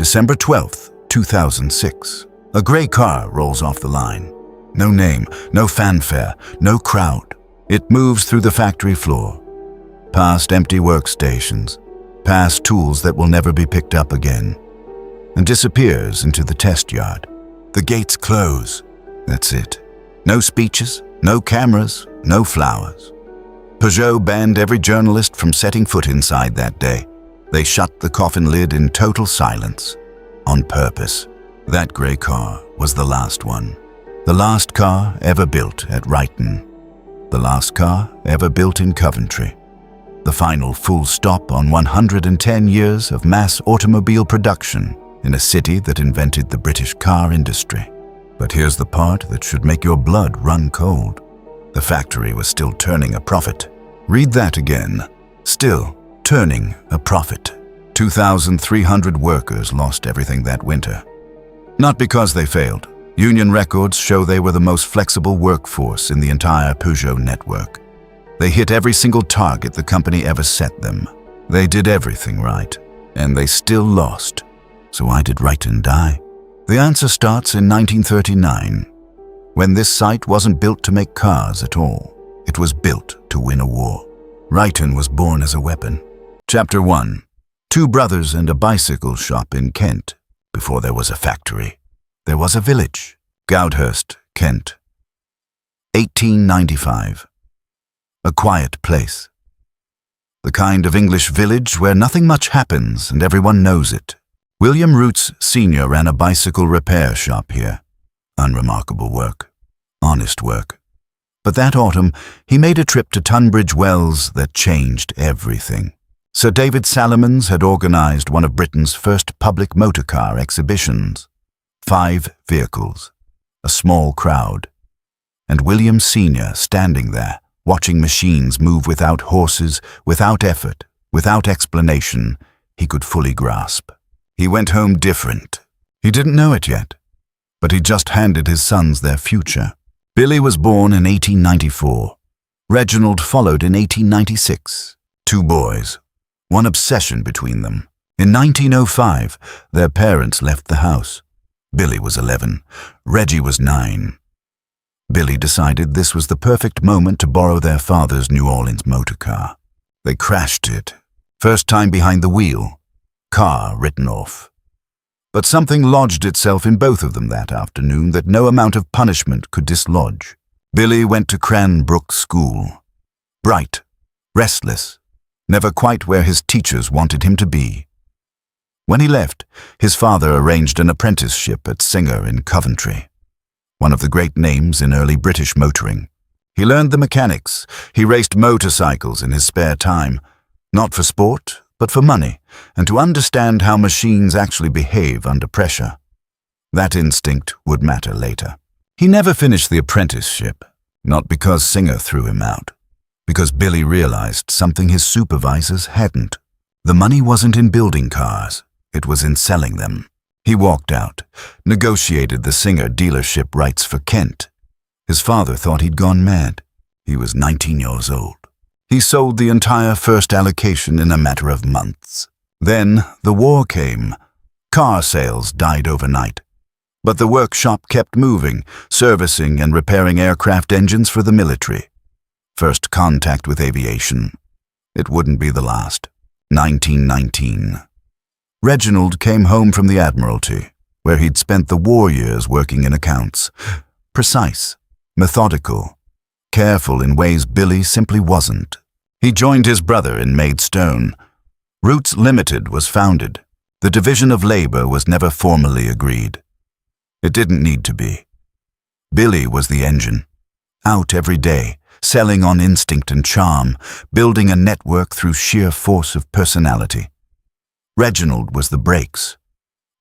December 12th, 2006. A gray car rolls off the line. No name, no fanfare, no crowd. It moves through the factory floor, past empty workstations, past tools that will never be picked up again, and disappears into the test yard. The gates close. That's it. No speeches, no cameras, no flowers. Peugeot banned every journalist from setting foot inside that day. They shut the coffin lid in total silence, on purpose. That grey car was the last one. The last car ever built at Ryton. The last car ever built in Coventry. The final full stop on 110 years of mass automobile production in a city that invented the British car industry. But here's the part that should make your blood run cold. The factory was still turning a profit. Read that again. Still turning a profit. 2,300 workers lost everything that winter. Not because they failed. Union records show they were the most flexible workforce in the entire Peugeot network. They hit every single target the company ever set them. They did everything right, and they still lost. So why did Ryton die? The answer starts in 1939, when this site wasn't built to make cars at all. It was built to win a war. Ryton was born as a weapon. Chapter 1. 2 brothers and a bicycle shop in Kent. Before there was a factory, there was a village. Goudhurst, Kent. 1895. A quiet place. The kind of English village where nothing much happens and everyone knows it. William Roots Sr. ran a bicycle repair shop here. Unremarkable work. Honest work. But that autumn, he made a trip to Tunbridge Wells that changed everything. Sir David Salomons had organized one of Britain's first public motor car exhibitions. 5 vehicles, a small crowd, and William Sr. standing there, watching machines move without horses, without effort, without explanation, he could fully grasp. He went home different. He didn't know it yet, but he just handed his sons their future. Billy was born in 1894. Reginald followed in 1896. 2 boys. One obsession between them. In 1905, their parents left the house. Billy was 11. Reggie was 9. Billy decided this was the perfect moment to borrow their father's New Orleans motor car. They crashed it. First time behind the wheel. Car written off. But something lodged itself in both of them that afternoon that no amount of punishment could dislodge. Billy went to Cranbrook School. Bright, restless, never quite where his teachers wanted him to be. When he left, his father arranged an apprenticeship at Singer in Coventry, one of the great names in early British motoring. He learned the mechanics. He raced motorcycles in his spare time, not for sport, but for money, and to understand how machines actually behave under pressure. That instinct would matter later. He never finished the apprenticeship, not because Singer threw him out, because Billy realized something his supervisors hadn't. The money wasn't in building cars, it was in selling them. He walked out, negotiated the Singer dealership rights for Kent. His father thought he'd gone mad. He was 19 years old. He sold the entire first allocation in a matter of months. Then the war came. Car sales died overnight. But the workshop kept moving, servicing and repairing aircraft engines for the military. First contact with aviation. It wouldn't be the last. 1919. Reginald came home from the Admiralty, where he'd spent the war years working in accounts. Precise, methodical, careful in ways Billy simply wasn't. He joined his brother in Maidstone. Roots Limited was founded. The division of labor was never formally agreed. It didn't need to be. Billy was the engine, out every day, selling on instinct and charm, building a network through sheer force of personality. Reginald was the brakes,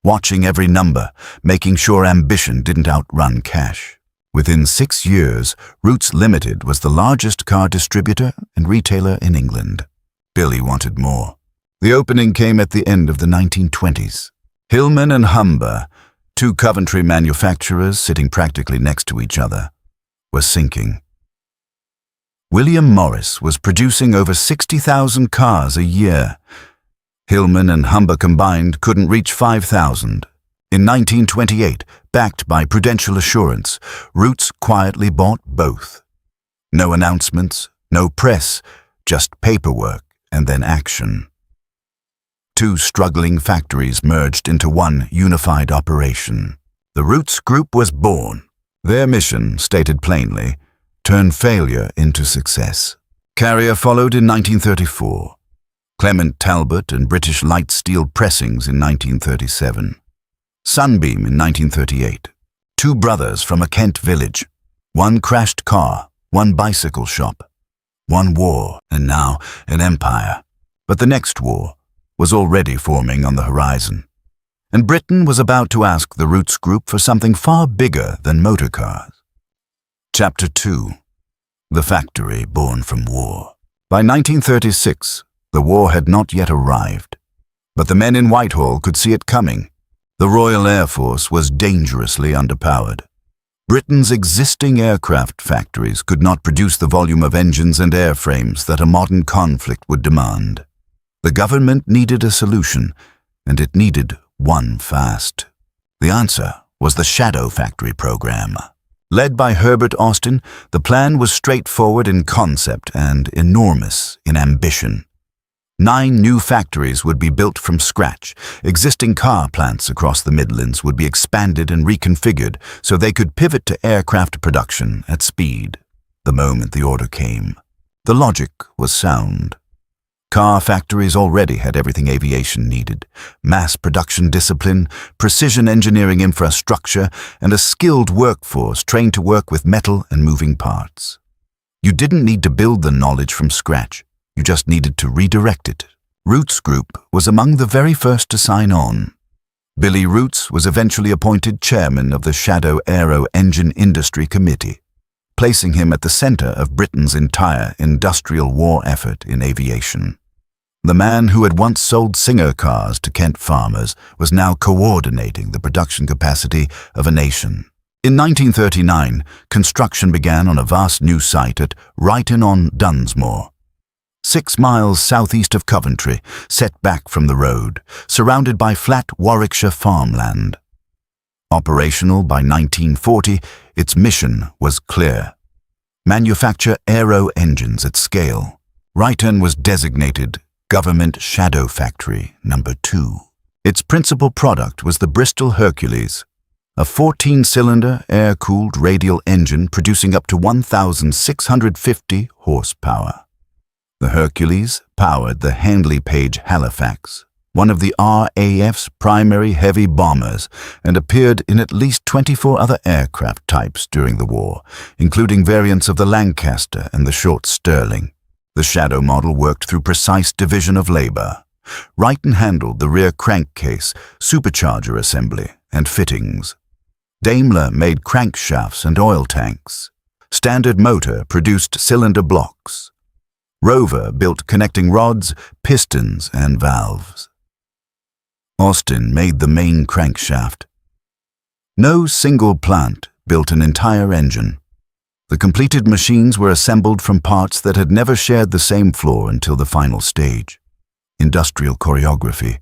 watching every number, making sure ambition didn't outrun cash. Within 6 years, Roots Limited was the largest car distributor and retailer in England. Billy wanted more. The opening came at the end of the 1920s. Hillman and Humber, 2 Coventry manufacturers sitting practically next to each other, were sinking. William Morris was producing over 60,000 cars a year. Hillman and Humber combined couldn't reach 5,000. In 1928, backed by Prudential Assurance, Roots quietly bought both. No announcements, no press, just paperwork and then action. Two struggling factories merged into one unified operation. The Roots Group was born. Their mission, stated plainly, turned failure into success. Carrier followed in 1934. Clement Talbot and British Light Steel Pressings in 1937. Sunbeam in 1938. Two brothers from a Kent village. One crashed car, one bicycle shop. One war, and now an empire. But the next war was already forming on the horizon. And Britain was about to ask the Roots Group for something far bigger than motor cars. Chapter 2. The Factory Born from War. By 1936, the war had not yet arrived. But the men in Whitehall could see it coming. The Royal Air Force was dangerously underpowered. Britain's existing aircraft factories could not produce the volume of engines and airframes that a modern conflict would demand. The government needed a solution, and it needed one fast. The answer was the Shadow Factory program. Led by Herbert Austin, the plan was straightforward in concept and enormous in ambition. 9 new factories would be built from scratch. Existing car plants across the Midlands would be expanded and reconfigured so they could pivot to aircraft production at speed the moment the order came. The logic was sound. Car factories already had everything aviation needed: mass production discipline, precision engineering infrastructure, and a skilled workforce trained to work with metal and moving parts. You didn't need to build the knowledge from scratch. You just needed to redirect it. Roots Group was among the very first to sign on. Billy Roots was eventually appointed chairman of the Shadow Aero Engine Industry Committee, placing him at the center of Britain's entire industrial war effort in aviation. The man who had once sold Singer cars to Kent farmers was now coordinating the production capacity of a nation. In 1939, construction began on a vast new site at Ryton on Dunsmore, 6 miles southeast of Coventry, set back from the road, surrounded by flat Warwickshire farmland. Operational by 1940, its mission was clear: manufacture aero engines at scale. Ryton was designated Government Shadow Factory No. 2. Its principal product was the Bristol Hercules, a 14-cylinder, air-cooled radial engine producing up to 1,650 horsepower. The Hercules powered the Handley Page Halifax, one of the RAF's primary heavy bombers, and appeared in at least 24 other aircraft types during the war, including variants of the Lancaster and the Short Stirling. The Shadow model worked through precise division of labor. Ryton handled the rear crankcase, supercharger assembly, and fittings. Daimler made crankshafts and oil tanks. Standard Motor produced cylinder blocks. Rover built connecting rods, pistons, and valves. Austin made the main crankshaft. No single plant built an entire engine. The completed machines were assembled from parts that had never shared the same floor until the final stage: industrial choreography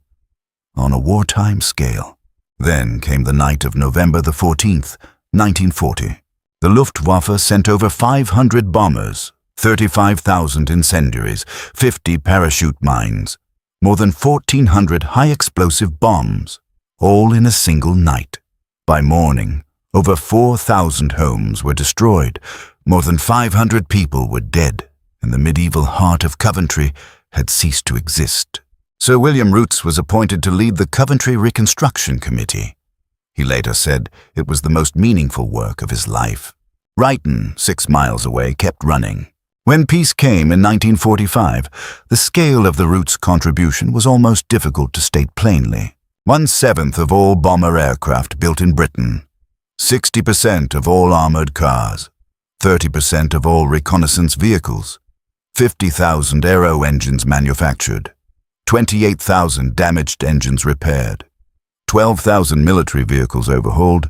on a wartime scale. Then came the night of November the 14th, 1940. The Luftwaffe sent over 500 bombers, 35,000 incendiaries, 50 parachute mines, more than 1,400 high-explosive bombs, all in a single night. By morning, over 4,000 homes were destroyed, more than 500 people were dead, and the medieval heart of Coventry had ceased to exist. Sir William Roots was appointed to lead the Coventry Reconstruction Committee. He later said it was the most meaningful work of his life. Ryton, 6 miles away, kept running. When peace came in 1945, the scale of the Roots' contribution was almost difficult to state plainly. 1/7 of all bomber aircraft built in Britain, 60% of all armored cars, 30% of all reconnaissance vehicles, 50,000 aero engines manufactured, 28,000 damaged engines repaired, 12,000 military vehicles overhauled,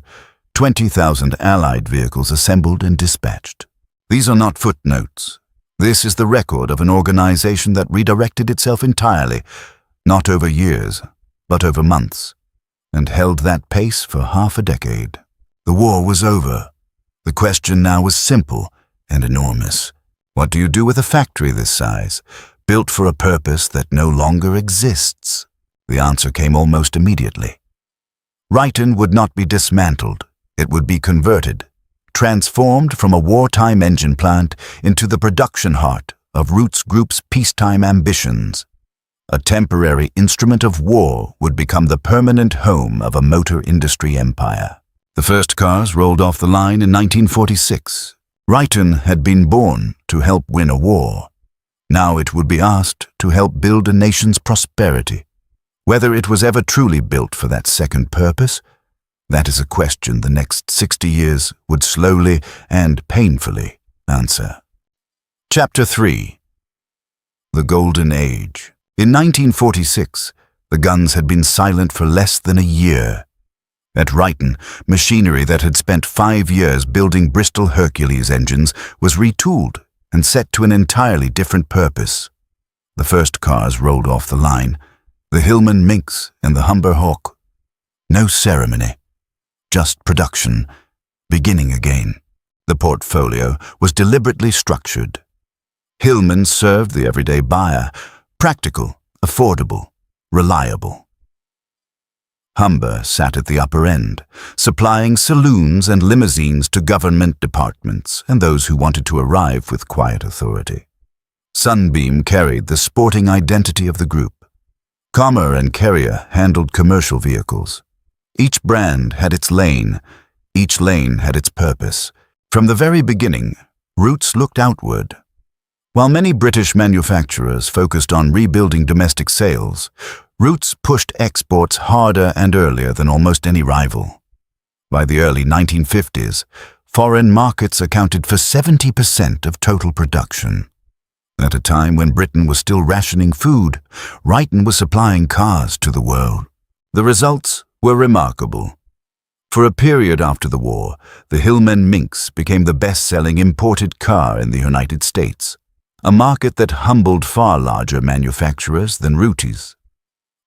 20,000 Allied vehicles assembled and dispatched. These are not footnotes. This is the record of an organization that redirected itself entirely, not over years, but over months, and held that pace for half a decade. The war was over. The question now was simple and enormous. What do you do with a factory this size, built for a purpose that no longer exists? The answer came almost immediately. Ryton would not be dismantled. It would be converted, transformed from a wartime engine plant into the production heart of Rootes Group's peacetime ambitions. A temporary instrument of war would become the permanent home of a motor industry empire. The first cars rolled off the line in 1946. Ryton had been born to help win a war. Now it would be asked to help build a nation's prosperity. Whether it was ever truly built for that second purpose, that is a question the next 60 years would slowly and painfully answer. Chapter 3. The Golden Age. In 1946, the guns had been silent for less than a year. At Ryton, machinery that had spent 5 years building Bristol Hercules engines was retooled and set to an entirely different purpose. The first cars rolled off the line, the Hillman Minx and the Humber Hawk. No ceremony, just production, beginning again. The portfolio was deliberately structured. Hillman served the everyday buyer, practical, affordable, reliable. Humber sat at the upper end, supplying saloons and limousines to government departments and those who wanted to arrive with quiet authority. Sunbeam carried the sporting identity of the group. Comer and Carrier handled commercial vehicles. Each brand had its lane, each lane had its purpose. From the very beginning, Rootes looked outward. While many British manufacturers focused on rebuilding domestic sales, Rootes pushed exports harder and earlier than almost any rival. By the early 1950s, foreign markets accounted for 70% of total production. At a time when Britain was still rationing food, Ryton was supplying cars to the world. The results were remarkable. For a period after the war, the Hillman Minx became the best-selling imported car in the United States, a market that humbled far larger manufacturers than Rootes.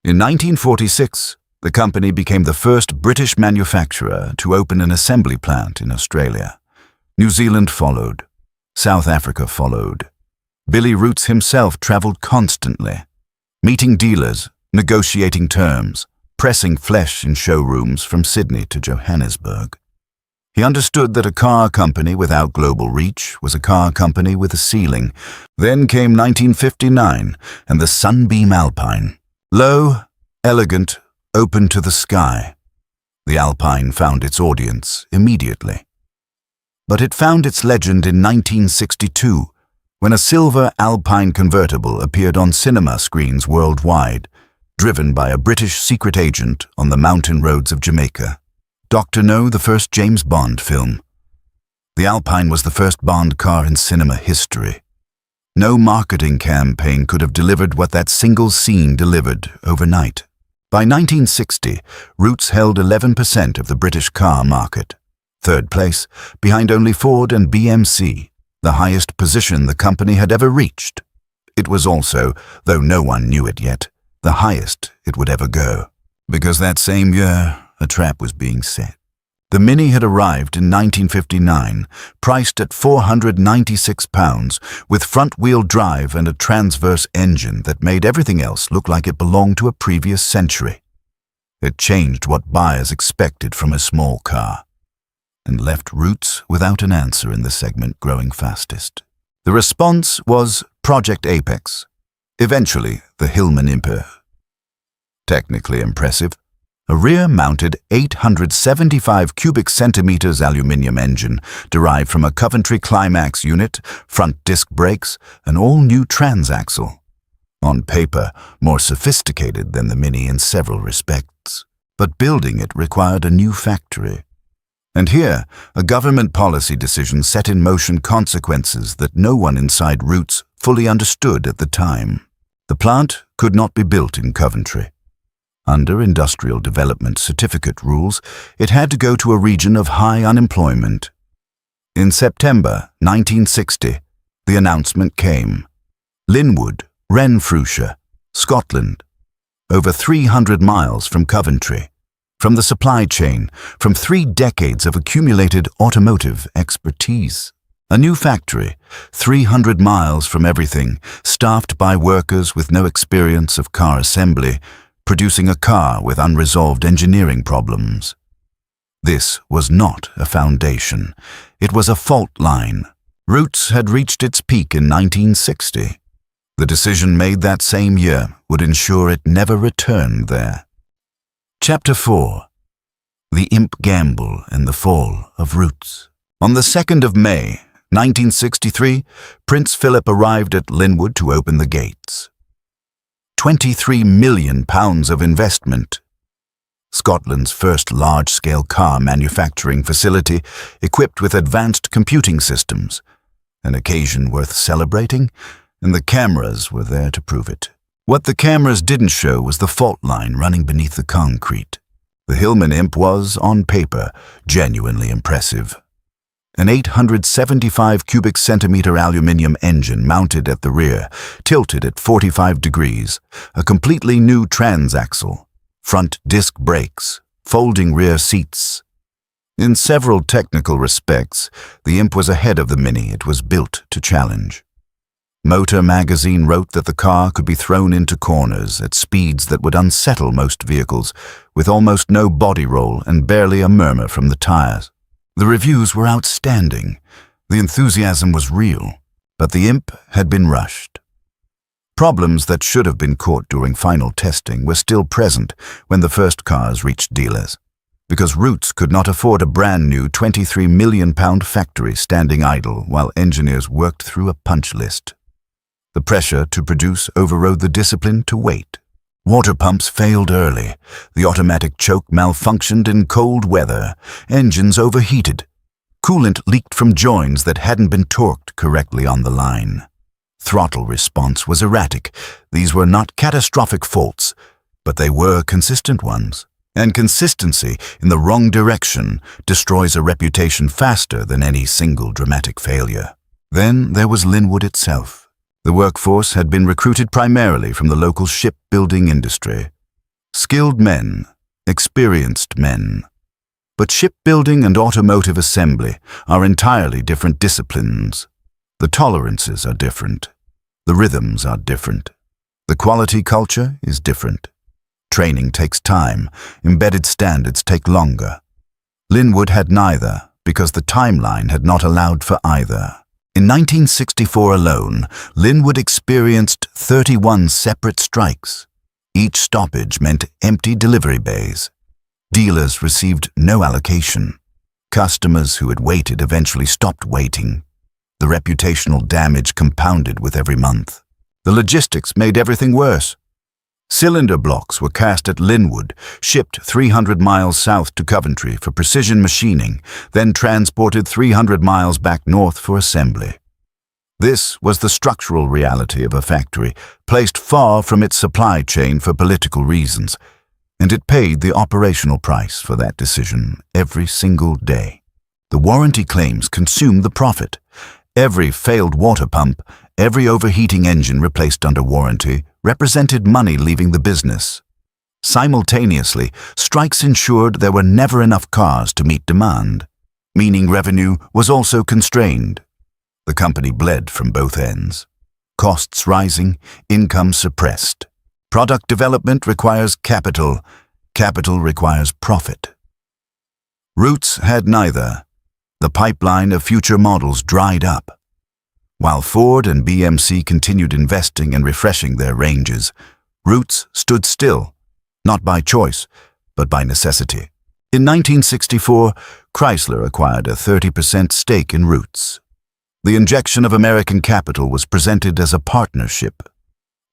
In 1946, the company became the first British manufacturer to open an assembly plant in Australia. New Zealand followed. South Africa followed. Billy Rootes himself traveled constantly, meeting dealers, negotiating terms, pressing flesh in showrooms from Sydney to Johannesburg. He understood that a car company without global reach was a car company with a ceiling. Then came 1959 and the Sunbeam Alpine. Low, elegant, open to the sky. The Alpine found its audience immediately. But it found its legend in 1962, when a silver Alpine convertible appeared on cinema screens worldwide, driven by a British secret agent on the mountain roads of Jamaica. Dr. No, the first James Bond film. The Alpine was the first Bond car in cinema history. No marketing campaign could have delivered what that single scene delivered overnight. By 1960, Rootes held 11% of the British car market. Third place, behind only Ford and BMC, the highest position the company had ever reached. It was also, though no one knew it yet, the highest it would ever go. Because that same year, a trap was being set. The Mini had arrived in 1959, priced at £496, with front-wheel drive and a transverse engine that made everything else look like it belonged to a previous century. It changed what buyers expected from a small car, and left Rootes without an answer in the segment growing fastest. The response was Project Apex, eventually the Hillman Imper. Technically impressive, a rear-mounted 875 cubic centimeters aluminium engine derived from a Coventry Climax unit, front disc brakes, an all-new transaxle. On paper, more sophisticated than the Mini in several respects, but building it required a new factory. And here, a government policy decision set in motion consequences that no one inside Rootes fully understood at the time. The plant could not be built in Coventry. Under Industrial Development Certificate rules, it had to go to a region of high unemployment. In September 1960, the announcement came. Linwood, Renfrewshire, Scotland. over 300 miles from Coventry, from the supply chain, from 3 decades of accumulated automotive expertise. A new factory, 300 miles from everything, staffed by workers with no experience of car assembly, producing a car with unresolved engineering problems. This was not a foundation. It was a fault line. Roots had reached its peak in 1960. The decision made that same year would ensure it never returned there. Chapter 4. The Imp Gamble and the Fall of Roots. On the 2nd of May, 1963, Prince Philip arrived at Linwood to open the gates. £23 million of investment. Scotland's first large-scale car manufacturing facility equipped with advanced computing systems. An occasion worth celebrating, and the cameras were there to prove it. What the cameras didn't show was the fault line running beneath the concrete. The Hillman Imp was, on paper, genuinely impressive. An 875 cubic centimeter aluminium engine mounted at the rear, tilted at 45 degrees, a completely new transaxle, front disc brakes, folding rear seats. In several technical respects, the Imp was ahead of the Mini it was built to challenge. Motor Magazine wrote that the car could be thrown into corners at speeds that would unsettle most vehicles, with almost no body roll and barely a murmur from the tires. The reviews were outstanding. The enthusiasm was real, but the Imp had been rushed. Problems that should have been caught during final testing were still present when the first cars reached dealers, because Roots could not afford a brand new £23 million factory standing idle while engineers worked through a punch list. The pressure to produce overrode the discipline to wait. Water pumps failed early. The automatic choke malfunctioned in cold weather. Engines overheated. Coolant leaked from joins that hadn't been torqued correctly on the line. Throttle response was erratic. These were not catastrophic faults, but they were consistent ones. And consistency in the wrong direction destroys a reputation faster than any single dramatic failure. Then there was Linwood itself. The workforce had been recruited primarily from the local shipbuilding industry. Skilled men, experienced men. But shipbuilding and automotive assembly are entirely different disciplines. The tolerances are different. The rhythms are different. The quality culture is different. Training takes time. Embedded standards take longer. Linwood had neither, because the timeline had not allowed for either. In 1964 alone, Linwood experienced 31 separate strikes. Each stoppage meant empty delivery bays. Dealers received no allocation. Customers who had waited eventually stopped waiting. The reputational damage compounded with every month. The logistics made everything worse. Cylinder blocks were cast at Linwood, shipped 300 miles south to Coventry for precision machining, then transported 300 miles back north for assembly. This was the structural reality of a factory, placed far from its supply chain for political reasons, and it paid the operational price for that decision every single day. The warranty claims consumed the profit. Every failed water pump, every overheating engine replaced under warranty, represented money leaving the business. Simultaneously, strikes ensured there were never enough cars to meet demand, meaning revenue was also constrained. The company bled from both ends. Costs rising, income suppressed. Product development requires capital. Capital requires profit. Roots had neither. The pipeline of future models dried up. While Ford and BMC continued investing and refreshing their ranges, Roots stood still, not by choice, but by necessity. In 1964, Chrysler acquired a 30% stake in Roots. The injection of American capital was presented as a partnership.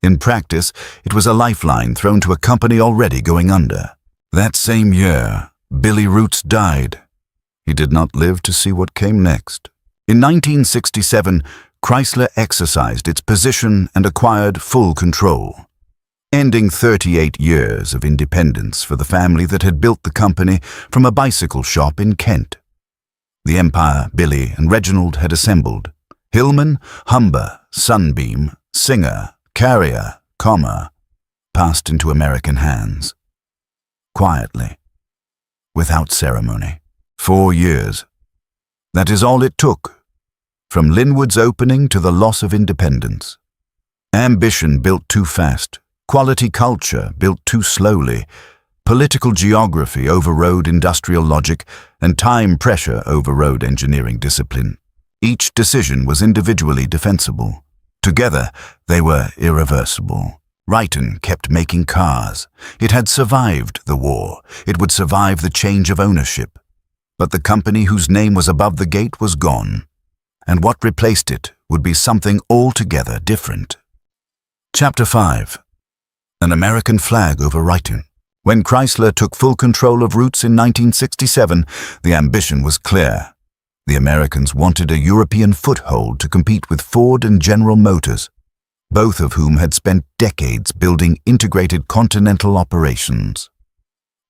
In practice, it was a lifeline thrown to a company already going under. That same year, Billy Roots died. He did not live to see what came next. In 1967, Chrysler exercised its position and acquired full control, ending 38 years of independence for the family that had built the company from a bicycle shop in Kent. The empire Billy and Reginald had assembled: Hillman, Humber, Sunbeam, Singer, Carrier, Commer, passed into American hands. Quietly, without ceremony. 4 years. That is all it took, from Linwood's opening to the loss of independence. Ambition built too fast, quality culture built too slowly, political geography overrode industrial logic, and time pressure overrode engineering discipline. Each decision was individually defensible. Together, they were irreversible. Ryton kept making cars. It had survived the war. It would survive the change of ownership. But the company whose name was above the gate was gone, and what replaced it would be something altogether different. Chapter 5. An American flag over Ryton. When Chrysler took full control of Roots in 1967, the ambition was clear. The Americans wanted a European foothold to compete with Ford and General Motors, both of whom had spent decades building integrated continental operations.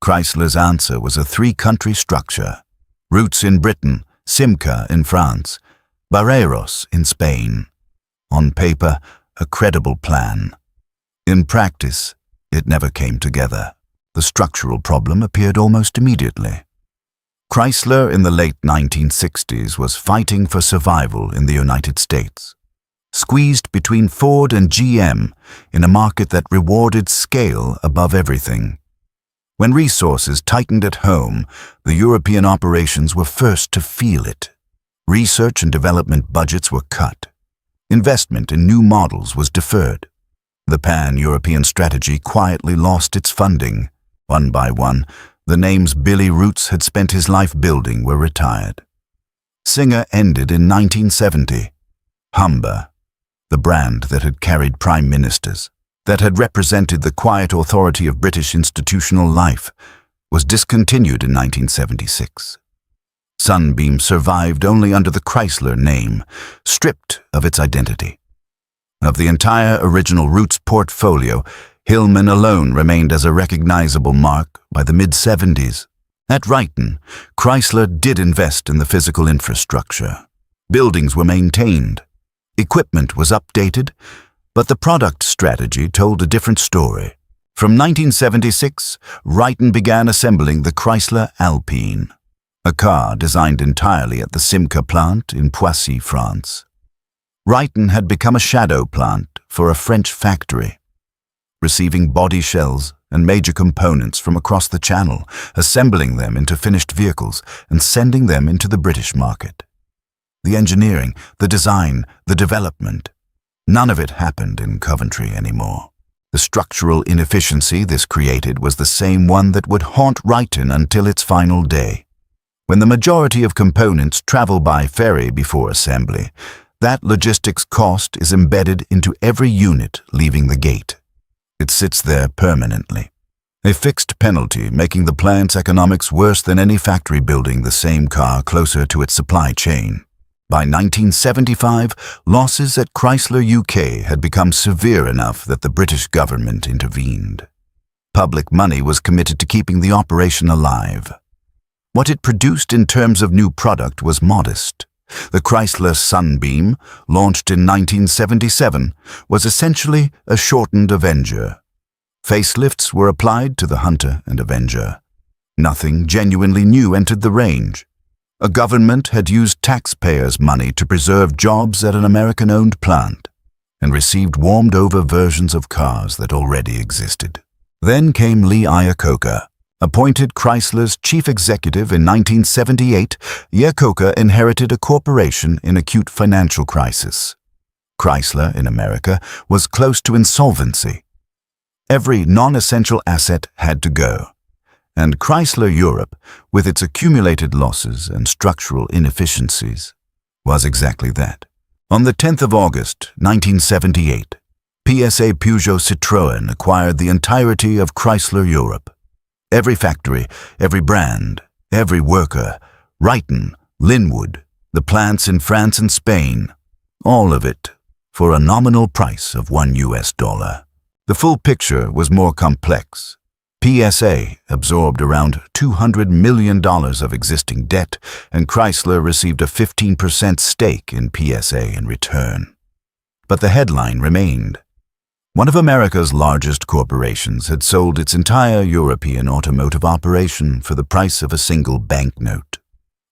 Chrysler's answer was a 3-country structure: Roots in Britain, Simca in France, Barreiros in Spain. On paper, a credible plan. In practice, it never came together. The structural problem appeared almost immediately. Chrysler in the late 1960s was fighting for survival in the United States. Squeezed between Ford and GM in a market that rewarded scale above everything. When resources tightened at home, the European operations were first to feel it. Research and development budgets were cut. Investment in new models was deferred. The pan-European strategy quietly lost its funding. One by one, the names Billy Roots had spent his life building were retired. Singer ended in 1970. Humber, the brand that had carried prime ministers, that had represented the quiet authority of British institutional life, was discontinued in 1976. Sunbeam survived only under the Chrysler name, stripped of its identity. Of the entire original Roots portfolio, Hillman alone remained as a recognizable mark by the mid-70s. At Ryton, Chrysler did invest in the physical infrastructure. Buildings were maintained. Equipment was updated, but the product strategy told a different story. From 1976, Ryton began assembling the Chrysler Alpine, a car designed entirely at the Simca plant in Poissy, France. Ryton had become a shadow plant for a French factory, receiving body shells and major components from across the Channel, assembling them into finished vehicles and sending them into the British market. The engineering, the design, the development, none of it happened in Coventry anymore. The structural inefficiency this created was the same one that would haunt Ryton until its final day. When the majority of components travel by ferry before assembly, that logistics cost is embedded into every unit leaving the gate. It sits there permanently. A fixed penalty, making the plant's economics worse than any factory building the same car closer to its supply chain. By 1975, losses at Chrysler UK had become severe enough that the British government intervened. Public money was committed to keeping the operation alive. What it produced in terms of new product was modest. The Chrysler Sunbeam, launched in 1977, was essentially a shortened Avenger. Facelifts were applied to the Hunter and Avenger. Nothing genuinely new entered the range. A government had used taxpayers' money to preserve jobs at an American-owned plant, and received warmed-over versions of cars that already existed. Then came Lee Iacocca. Appointed Chrysler's chief executive in 1978, Iacocca inherited a corporation in acute financial crisis. Chrysler, in America, was close to insolvency. Every non-essential asset had to go. And Chrysler Europe, with its accumulated losses and structural inefficiencies, was exactly that. On the 10th of August, 1978, PSA Peugeot Citroën acquired the entirety of Chrysler Europe. Every factory, every brand, every worker, Ryton, Linwood, the plants in France and Spain, all of it for a nominal price of $1. The full picture was more complex. PSA absorbed around $200 million of existing debt, and Chrysler received a 15% stake in PSA in return. But the headline remained. One of America's largest corporations had sold its entire European automotive operation for the price of a single banknote.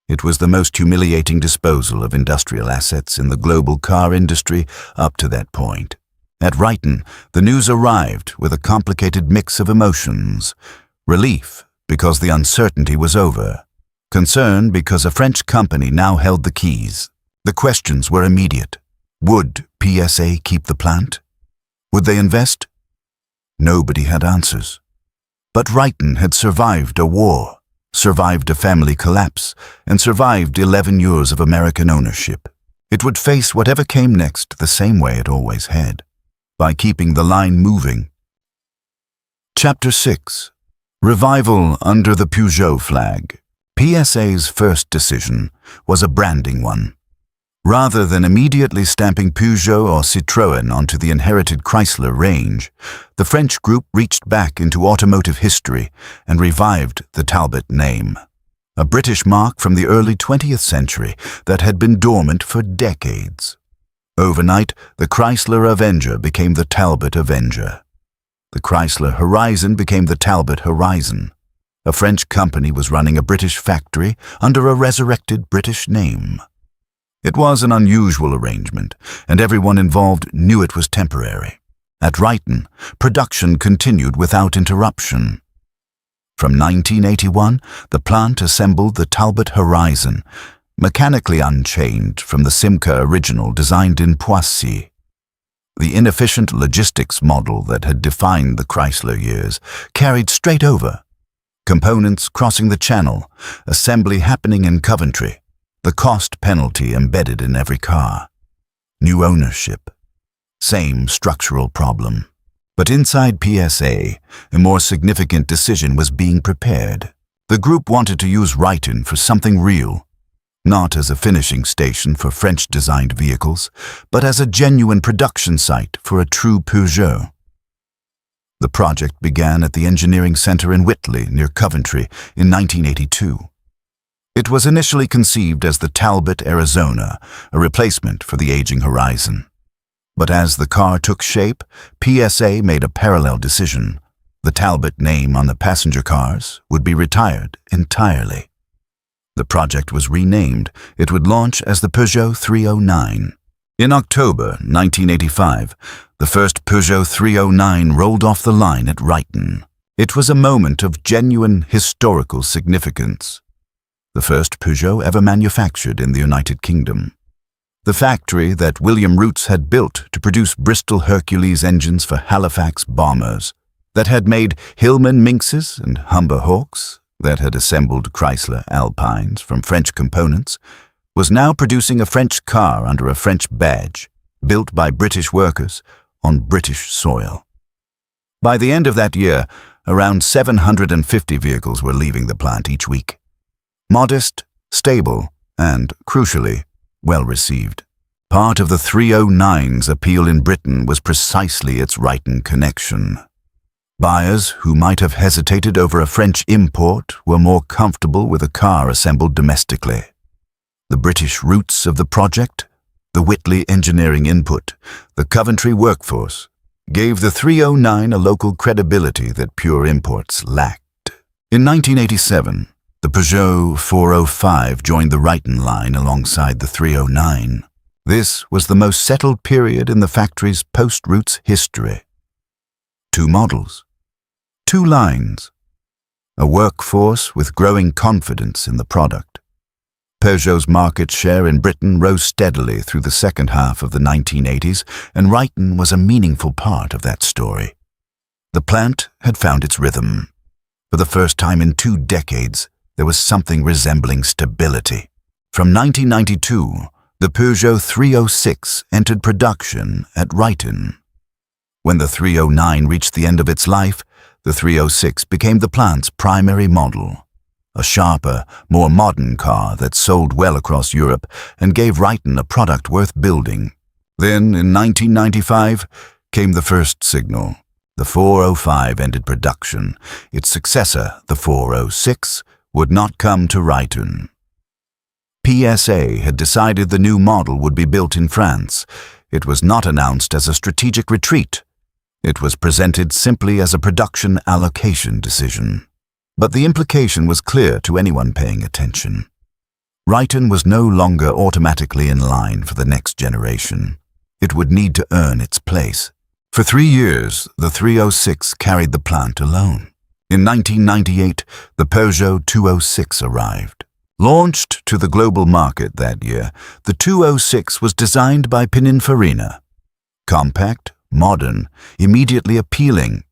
It was the most humiliating disposal of industrial assets in the global car industry up to that point. At Ryton, the news arrived with a complicated mix of emotions. Relief, because the uncertainty was over. Concern, because a French company now held the keys. The questions were immediate. Would PSA keep the plant? Would they invest? Nobody had answers. But Ryton had survived a war, survived a family collapse, and survived 11 years of American ownership. It would face whatever came next the same way it always had, by keeping the line moving. Chapter 6. Revival under the Peugeot flag. PSA's first decision was a branding one. Rather than immediately stamping Peugeot or Citroën onto the inherited Chrysler range, the French group reached back into automotive history and revived the Talbot name, a British mark from the early 20th century that had been dormant for decades. Overnight, the Chrysler Avenger became the Talbot Avenger. The Chrysler Horizon became the Talbot Horizon. A French company was running a British factory under a resurrected British name. It was an unusual arrangement, and everyone involved knew it was temporary. At Ryton, production continued without interruption. From 1981, the plant assembled the Talbot Horizon, mechanically unchanged from the Simca original designed in Poissy. The inefficient logistics model that had defined the Chrysler years carried straight over. Components crossing the channel, assembly happening in Coventry, the cost penalty embedded in every car. New ownership. Same structural problem. But inside PSA, a more significant decision was being prepared. The group wanted to use Ryton for something real, not as a finishing station for French-designed vehicles, but as a genuine production site for a true Peugeot. The project began at the Engineering Center in Whitley, near Coventry, in 1982. It was initially conceived as the Talbot Arizona, a replacement for the aging Horizon. But as the car took shape, PSA made a parallel decision. The Talbot name on the passenger cars would be retired entirely. The project was renamed. It would launch as the Peugeot 309. In October 1985, the first Peugeot 309 rolled off the line at Ryton. It was a moment of genuine historical significance. The first Peugeot ever manufactured in the United Kingdom. The factory that William Roots had built to produce Bristol Hercules engines for Halifax bombers, that had made Hillman Minxes and Humber Hawks, that had assembled Chrysler Alpines from French components, was now producing a French car under a French badge, built by British workers on British soil. By the end of that year, around 750 vehicles were leaving the plant each week. Modest, stable, and, crucially, well received. Part of the 309's appeal in Britain was precisely its Ryton connection. Buyers who might have hesitated over a French import were more comfortable with a car assembled domestically. The British roots of the project, the Whitley engineering input, the Coventry workforce, gave the 309 a local credibility that pure imports lacked. In 1987, the Peugeot 405 joined the Ryton line alongside the 309. This was the most settled period in the factory's post-Roots history. 2 models. 2 lines. A workforce with growing confidence in the product. Peugeot's market share in Britain rose steadily through the second half of the 1980s, and Ryton was a meaningful part of that story. The plant had found its rhythm. For the first time in 2 decades, there was something resembling stability. From 1992, the Peugeot 306 entered production at Ryton. When the 309 reached the end of its life, the 306 became the plant's primary model. A sharper, more modern car that sold well across Europe and gave Ryton a product worth building. Then, in 1995, came the first signal. The 405 ended production. Its successor, the 406, would not come to Ryton. PSA had decided the new model would be built in France. It was not announced as a strategic retreat. It was presented simply as a production allocation decision. But the implication was clear to anyone paying attention. Ryton was no longer automatically in line for the next generation. It would need to earn its place. For 3 years, the 306 carried the plant alone. In 1998, the Peugeot 206 arrived. Launched to the global market that year, the 206 was designed by Pininfarina. Compact, modern, immediately appealing.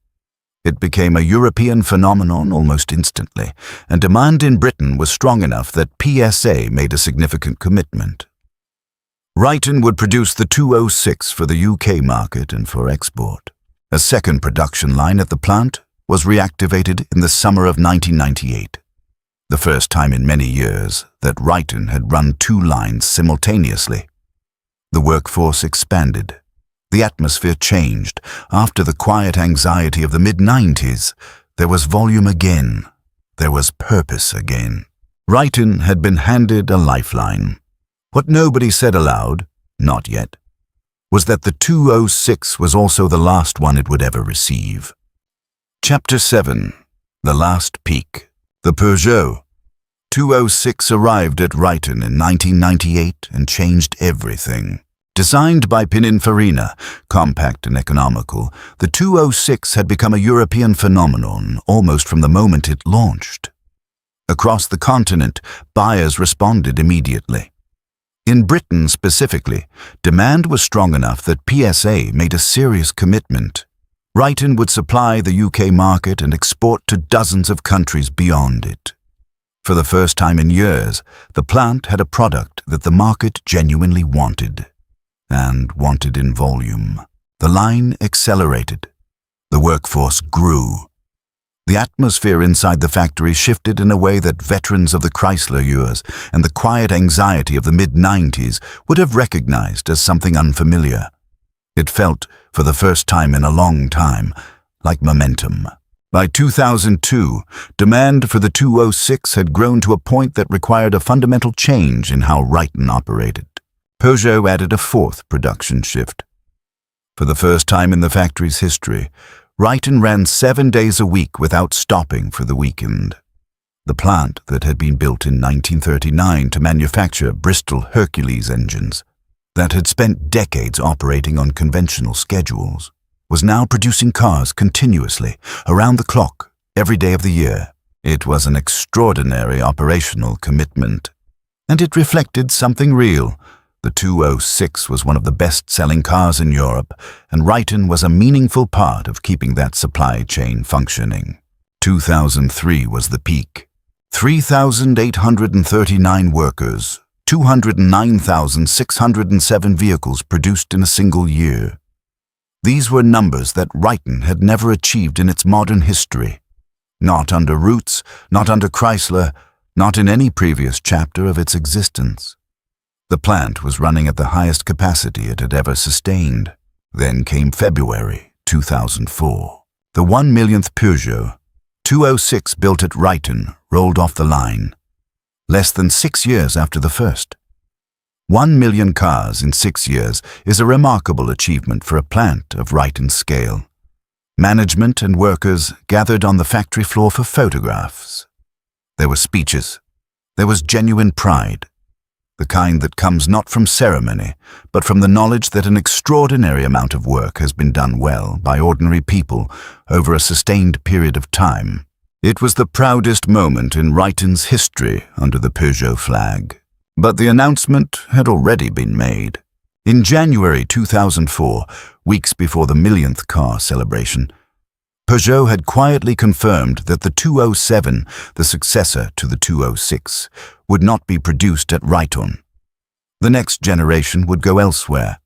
It became a European phenomenon almost instantly, and demand in Britain was strong enough that PSA made a significant commitment. Ryton would produce the 206 for the UK market and for export. A second production line at the plant was reactivated in the summer of 1998. The first time in many years that Ryton had run 2 lines simultaneously. The workforce expanded. The atmosphere changed. After the quiet anxiety of the mid-90s, there was volume again. There was purpose again. Ryton had been handed a lifeline. What nobody said aloud, not yet, was that the 206 was also the last one it would ever receive. Chapter 7. The Last Peak. The Peugeot 206 arrived at Ryton in 1998 and changed everything. Designed by Pininfarina, compact and economical, the 206 had become a European phenomenon almost from the moment it launched. Across the continent, buyers responded immediately. In Britain specifically, demand was strong enough that PSA made a serious commitment. Ryton would supply the UK market and export to dozens of countries beyond it. For the first time in years, the plant had a product that the market genuinely wanted. And wanted in volume. The line accelerated. The workforce grew. The atmosphere inside the factory shifted in a way that veterans of the Chrysler years and the quiet anxiety of the mid-90s would have recognized as something unfamiliar. It felt, for the first time in a long time, like momentum. By 2002, demand for the 206 had grown to a point that required a fundamental change in how Ryton operated. Peugeot added a 4th production shift. For the first time in the factory's history, Ryton ran 7 days a week without stopping for the weekend. The plant that had been built in 1939 to manufacture Bristol Hercules engines, that had spent decades operating on conventional schedules, was now producing cars continuously, around the clock, every day of the year. It was an extraordinary operational commitment, and it reflected something real. The 206 was one of the best-selling cars in Europe, and Ryton was a meaningful part of keeping that supply chain functioning. 2003 was the peak. 3,839 workers, 209,607 vehicles produced in a single year. These were numbers that Ryton had never achieved in its modern history. Not under Roots, not under Chrysler, not in any previous chapter of its existence. The plant was running at the highest capacity it had ever sustained. Then came February 2004. The 1 millionth Peugeot 206 built at Ryton rolled off the line, less than 6 years after the first. 1 million cars in 6 years is a remarkable achievement for a plant of Ryton's scale. Management and workers gathered on the factory floor for photographs. There were speeches. There was genuine pride. The kind that comes not from ceremony, but from the knowledge that an extraordinary amount of work has been done well by ordinary people over a sustained period of time. It was the proudest moment in Ryton's history under the Peugeot flag. But the announcement had already been made. In January 2004, weeks before the millionth car celebration, Peugeot had quietly confirmed that the 207, the successor to the 206, would not be produced at Ryton. The next generation would go elsewhere.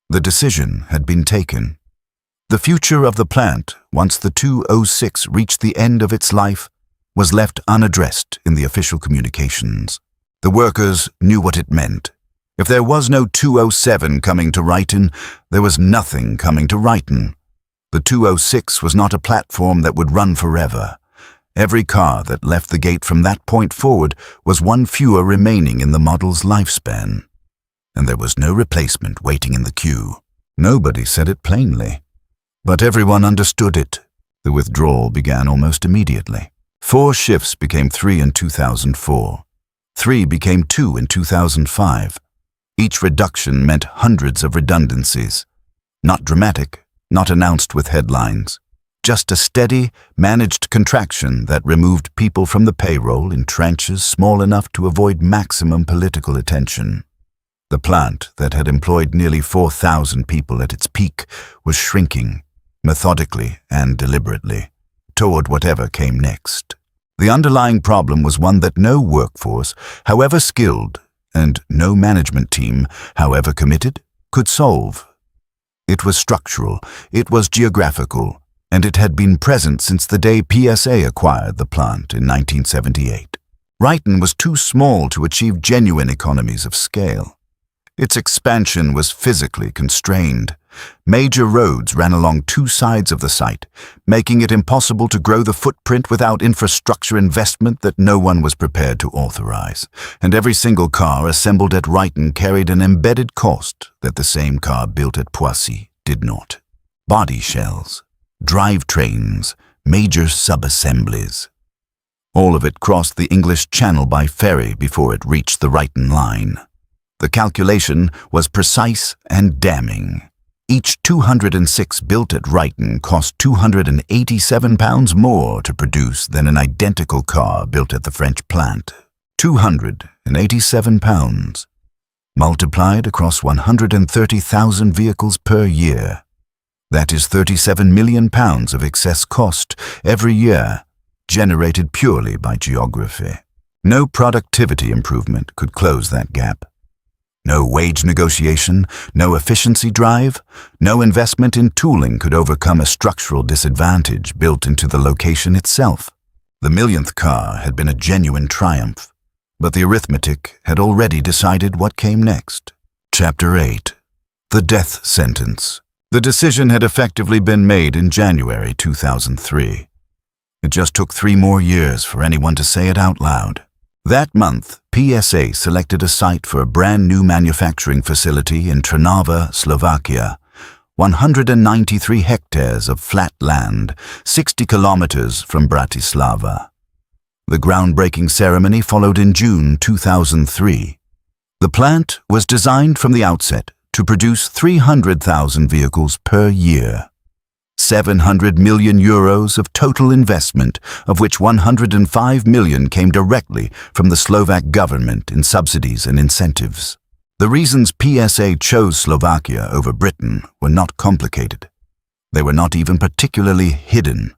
The decision had been taken. The future of the plant, once the 206 reached the end of its life, was left unaddressed in the official communications. The workers knew what it meant. If there was no 207 coming to Ryton, there was nothing coming to Ryton. The 206 was not a platform that would run forever. Every car that left the gate from that point forward was one fewer remaining in the model's lifespan. And there was no replacement waiting in the queue. Nobody said it plainly. But everyone understood it. The withdrawal began almost immediately. 4 shifts became 3 in 2004. 3 became 2 in 2005. Each reduction meant hundreds of redundancies. Not dramatic, not announced with headlines. Just a steady, managed contraction that removed people from the payroll in tranches small enough to avoid maximum political attention. The plant that had employed nearly 4,000 people at its peak was shrinking, methodically and deliberately, toward whatever came next. The underlying problem was one that no workforce, however skilled, and no management team, however committed, could solve. It was structural, it was geographical, and it had been present since the day PSA acquired the plant in 1978. Ryton was too small to achieve genuine economies of scale. Its expansion was physically constrained. Major roads ran along 2 sides of the site, making it impossible to grow the footprint without infrastructure investment that no one was prepared to authorize. And every single car assembled at Ryton carried an embedded cost that the same car built at Poissy did not. Body shells, drivetrains, major sub-assemblies. All of it crossed the English Channel by ferry before it reached the Ryton line. The calculation was precise and damning. Each 206 built at Ryton cost £287 more to produce than an identical car built at the French plant. £287. Multiplied across 130,000 vehicles per year. That is £37 million of excess cost every year, generated purely by geography. No productivity improvement could close that gap. No wage negotiation, no efficiency drive, no investment in tooling could overcome a structural disadvantage built into the location itself. The millionth car had been a genuine triumph, but the arithmetic had already decided what came next. Chapter 8. The Death Sentence. The decision had effectively been made in January 2003. It just took 3 more years for anyone to say it out loud. That month, PSA selected a site for a brand new manufacturing facility in Trnava, Slovakia. 193 hectares of flat land, 60 kilometers from Bratislava. The groundbreaking ceremony followed in June 2003. The plant was designed from the outset to produce 300,000 vehicles per year. 700 million euros of total investment, of which 105 million came directly from the Slovak government in subsidies and incentives. The reasons PSA chose Slovakia over Britain were not complicated. They were not even particularly hidden.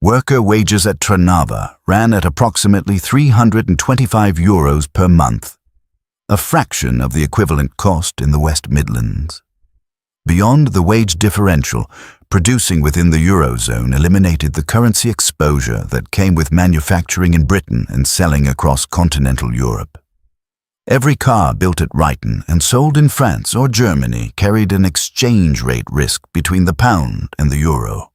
Worker wages at Trnava ran at approximately 325 euros per month, a fraction of the equivalent cost in the West Midlands. Beyond the wage differential, producing within the Eurozone eliminated the currency exposure that came with manufacturing in Britain and selling across continental Europe. Every car built at Ryton and sold in France or Germany carried an exchange rate risk between the pound and the euro.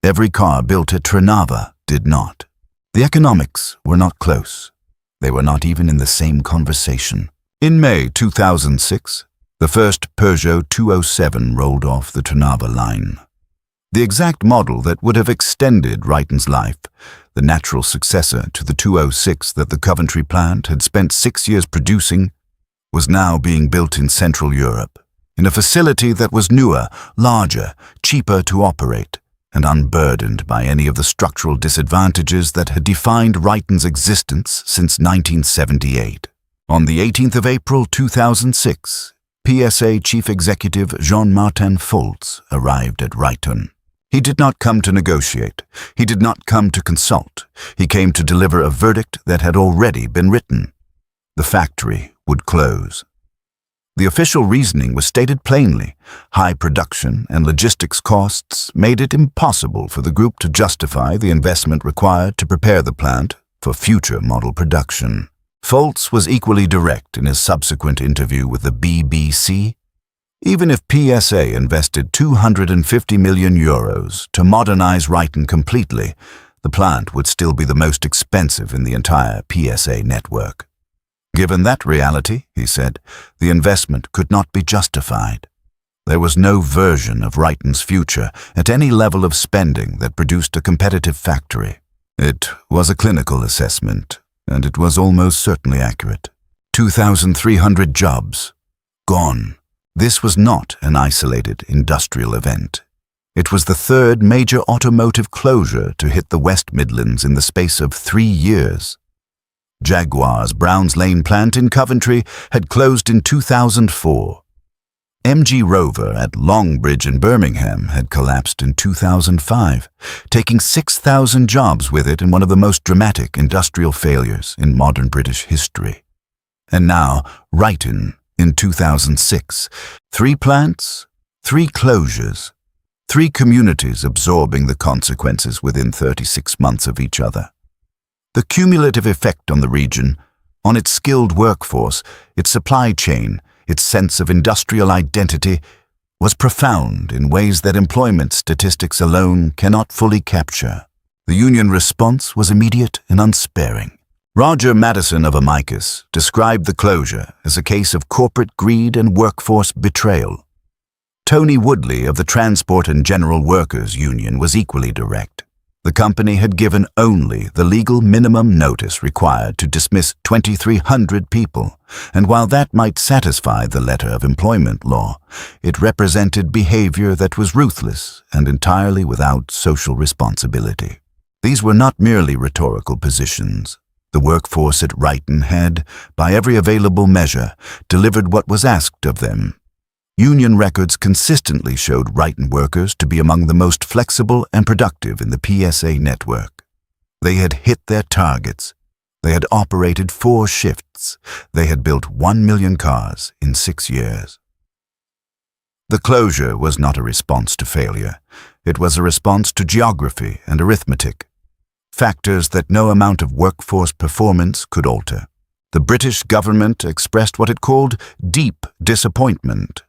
Every car built at Trnava did not. The economics were not close. They were not even in the same conversation. In May 2006, the first Peugeot 207 rolled off the Trnava line. The exact model that would have extended Ryton's life, the natural successor to the 206 that the Coventry plant had spent 6 years producing, was now being built in Central Europe, in a facility that was newer, larger, cheaper to operate, and unburdened by any of the structural disadvantages that had defined Ryton's existence since 1978. On the 18th of April 2006, PSA Chief Executive Jean-Martin Foltz arrived at Ryton. He did not come to negotiate. He did not come to consult. He came to deliver a verdict that had already been written. The factory would close. The official reasoning was stated plainly. High production and logistics costs made it impossible for the group to justify the investment required to prepare the plant for future model production. Foltz was equally direct in his subsequent interview with the BBC. Even if PSA invested 250 million euros to modernize Ryton completely, the plant would still be the most expensive in the entire PSA network. Given that reality, he said, the investment could not be justified. There was no version of Ryton's future at any level of spending that produced a competitive factory. It was a clinical assessment, and it was almost certainly accurate. 2,300 jobs. Gone. This was not an isolated industrial event. It was the third major automotive closure to hit the West Midlands in the space of 3 years. Jaguar's Browns Lane plant in Coventry had closed in 2004. MG Rover at Longbridge in Birmingham had collapsed in 2005, taking 6,000 jobs with it in one of the most dramatic industrial failures in modern British history. And now, Ryton in 2006. 3 plants, 3 closures, 3 communities absorbing the consequences within 36 months of each other. The cumulative effect on the region, on its skilled workforce, its supply chain, its sense of industrial identity, was profound in ways that employment statistics alone cannot fully capture. The union response was immediate and unsparing. Roger Madison of Amicus described the closure as a case of corporate greed and workforce betrayal. Tony Woodley of the Transport and General Workers Union was equally direct. The company had given only the legal minimum notice required to dismiss 2,300 people, and while that might satisfy the letter of employment law, it represented behavior that was ruthless and entirely without social responsibility. These were not merely rhetorical positions. The workforce at Ryton had, by every available measure, delivered what was asked of them. Union records consistently showed Ryton workers to be among the most flexible and productive in the PSA network. They had hit their targets. They had operated 4 shifts. They had built 1 million cars in 6 years. The closure was not a response to failure. It was a response to geography and arithmetic, factors that no amount of workforce performance could alter. The British government expressed what it called deep disappointment.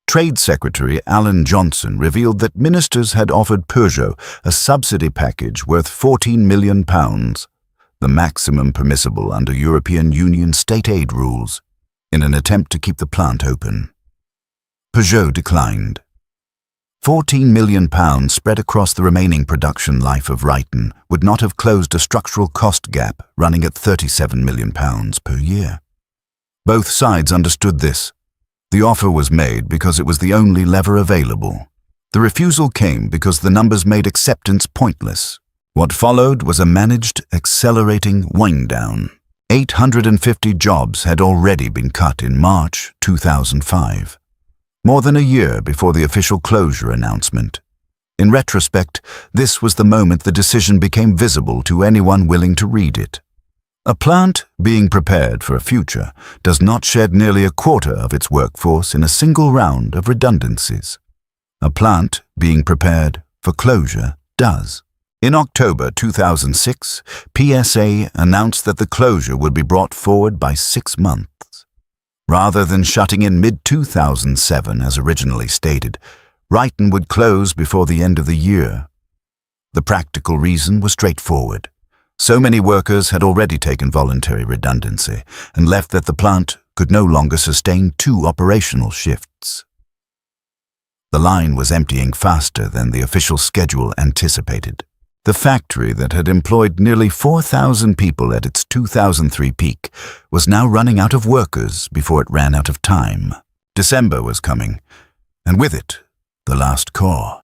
Trade Secretary Alan Johnson revealed that ministers had offered Peugeot a subsidy package worth £14 million, the maximum permissible under European Union state aid rules, in an attempt to keep the plant open. Peugeot declined. £14 million spread across the remaining production life of Ryton would not have closed a structural cost gap running at £37 million per year. Both sides understood this. The offer was made because it was the only lever available. The refusal came because the numbers made acceptance pointless. What followed was a managed, accelerating wind-down. 850 jobs had already been cut in March 2005, more than a year before the official closure announcement. In retrospect, this was the moment the decision became visible to anyone willing to read it. A plant being prepared for a future does not shed nearly a quarter of its workforce in a single round of redundancies. A plant being prepared for closure does. In October 2006, PSA announced that the closure would be brought forward by 6 months. Rather than shutting in mid-2007 as originally stated, Ryton would close before the end of the year. The practical reason was straightforward. So many workers had already taken voluntary redundancy and left that the plant could no longer sustain 2 operational shifts. The line was emptying faster than the official schedule anticipated. The factory that had employed nearly 4,000 people at its 2003 peak was now running out of workers before it ran out of time. December was coming, and with it, the last core.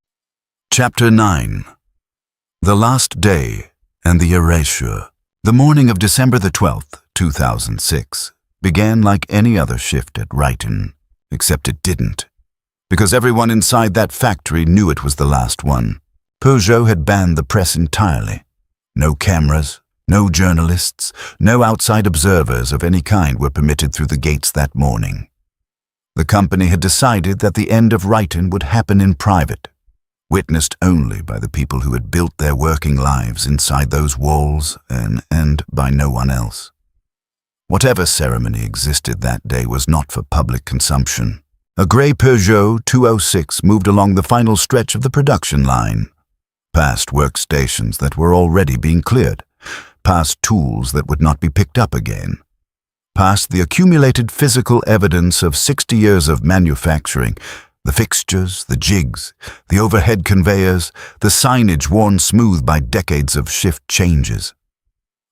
Chapter 9. The Last Day and the Erasure. The morning of December the 12th, 2006, began like any other shift at Ryton, except it didn't, because everyone inside that factory knew it was the last one. Peugeot had banned the press entirely. No cameras, no journalists, no outside observers of any kind were permitted through the gates that morning. The company had decided that the end of Ryton would happen in private, witnessed only by the people who had built their working lives inside those walls and by no one else. Whatever ceremony existed that day was not for public consumption. A grey Peugeot 206 moved along the final stretch of the production line, past workstations that were already being cleared, past tools that would not be picked up again, past the accumulated physical evidence of 60 years of manufacturing The fixtures, the jigs, the overhead conveyors, the signage worn smooth by decades of shift changes.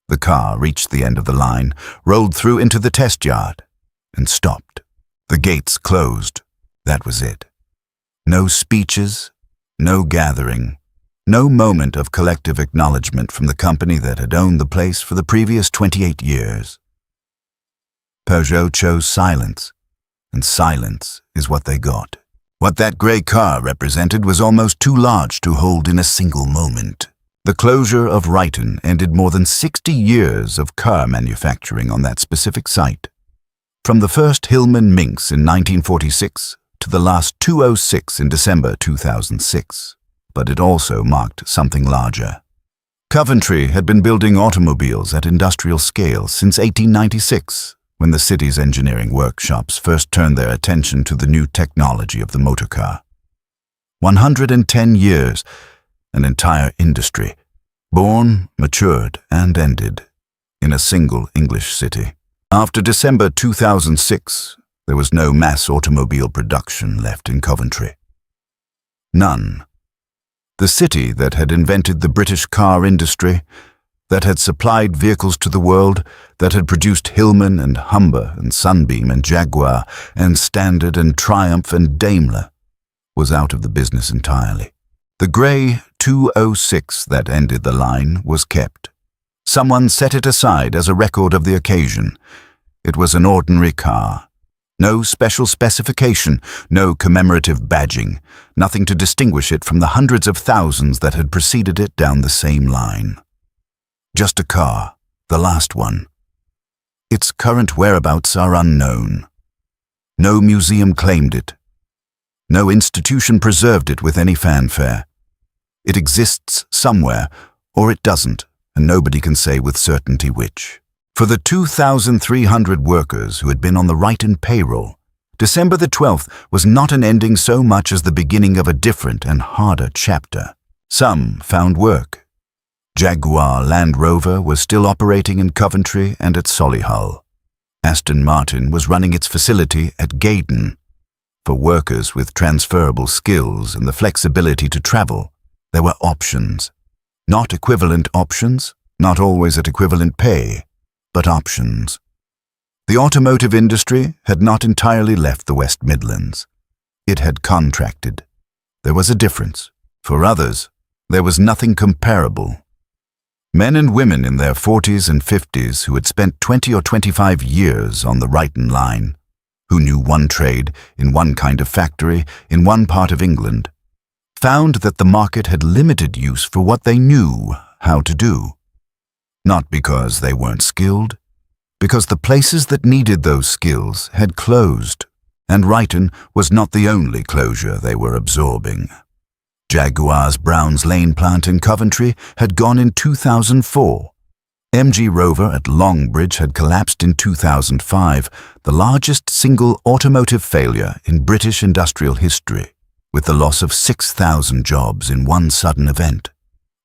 The car reached the end of the line, rolled through into the test yard, and stopped. The gates closed. That was it. No speeches, no gathering, no moment of collective acknowledgement from the company that had owned the place for the previous 28 years. Peugeot chose silence, and silence is what they got. What that grey car represented was almost too large to hold in a single moment. The closure of Ryton ended more than 60 years of car manufacturing on that specific site. From the first Hillman Minx in 1946 to the last 206 in December 2006. But it also marked something larger. Coventry had been building automobiles at industrial scale since 1896, when the city's engineering workshops first turned their attention to the new technology of the motorcar. 110 years, an entire industry, born, matured, and ended in a single English city. After December 2006, there was no mass automobile production left in Coventry. None. The city that had invented the British car industry, that had supplied vehicles to the world, that had produced Hillman and Humber and Sunbeam and Jaguar and Standard and Triumph and Daimler, was out of the business entirely. The grey 206 that ended the line was kept. Someone set it aside as a record of the occasion. It was an ordinary car. No special specification, no commemorative badging, nothing to distinguish it from the hundreds of thousands that had preceded it down the same line. Just a car, the last one. Its current whereabouts are unknown. No museum claimed it. No institution preserved it with any fanfare. It exists somewhere, or it doesn't, and nobody can say with certainty which. For the 2,300 workers who had been on the Ryton payroll, December the 12th was not an ending so much as the beginning of a different and harder chapter. Some found work. Jaguar Land Rover was still operating in Coventry and at Solihull. Aston Martin was running its facility at Gaydon. For workers with transferable skills and the flexibility to travel, there were options. Not equivalent options, not always at equivalent pay, but options. The automotive industry had not entirely left the West Midlands. It had contracted. There was a difference. For others, there was nothing comparable. Men and women in their 40s and 50s who had spent 20 or 25 years on the Ryton line, who knew one trade, in one kind of factory, in one part of England, found that the market had limited use for what they knew how to do. Not because they weren't skilled, because the places that needed those skills had closed, and Ryton was not the only closure they were absorbing. Jaguar's Browns Lane plant in Coventry had gone in 2004. MG Rover at Longbridge had collapsed in 2005, the largest single automotive failure in British industrial history, with the loss of 6,000 jobs in one sudden event.